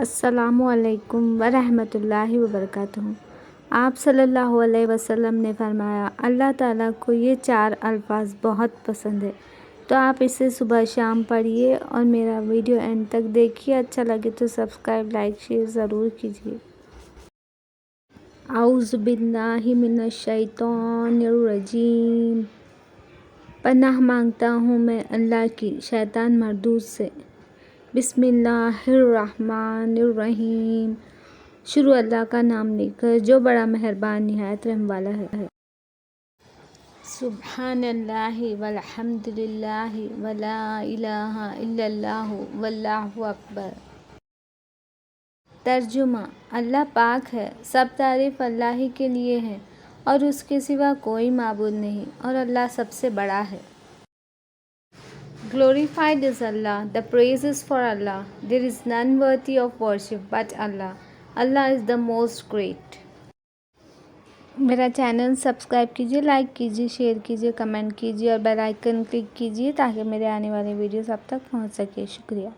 السلام علیکم ورحمۃ اللہ وبرکاتہ۔ آپ صلی اللہ علیہ وسلم نے فرمایا، اللہ تعالیٰ کو یہ 4 الفاظ بہت پسند ہے، تو آپ اسے صبح شام پڑھیے اور میرا ویڈیو اینڈ تک دیکھیے۔ اچھا لگے تو سبسکرائب، لائک، شیئر ضرور کیجیے۔ اعوذ باللہ من الشیطان الرجیم۔ پناہ مانگتا ہوں میں اللہ کی شیطان مردود سے۔ بسم اللہ الرحمن الرحیم۔ شروع اللہ کا نام لے کر جو بڑا مہربان نہایت رحم والا ہے۔ سبحاناللہ والحمدللہ ولا الہ الا اللہ واللہ اکبر۔ ترجمہ: اللہ پاک ہے، سب تعریف اللہ ہی کے لیے ہے اور اس کے سوا کوئی معبود نہیں، اور اللہ سب سے بڑا ہے۔ Glorified is Allah, the praise is for Allah. There is none worthy of worship but Allah. Allah is the most great. میرا چینل سبسکرائب کیجیے، لائک کیجیے، شیئر کیجیے، کمنٹ کیجیے اور بیل آئیکن کلک کیجیے تاکہ میرے آنے والے ویڈیوز اب تک پہنچ سکے۔ شکریہ۔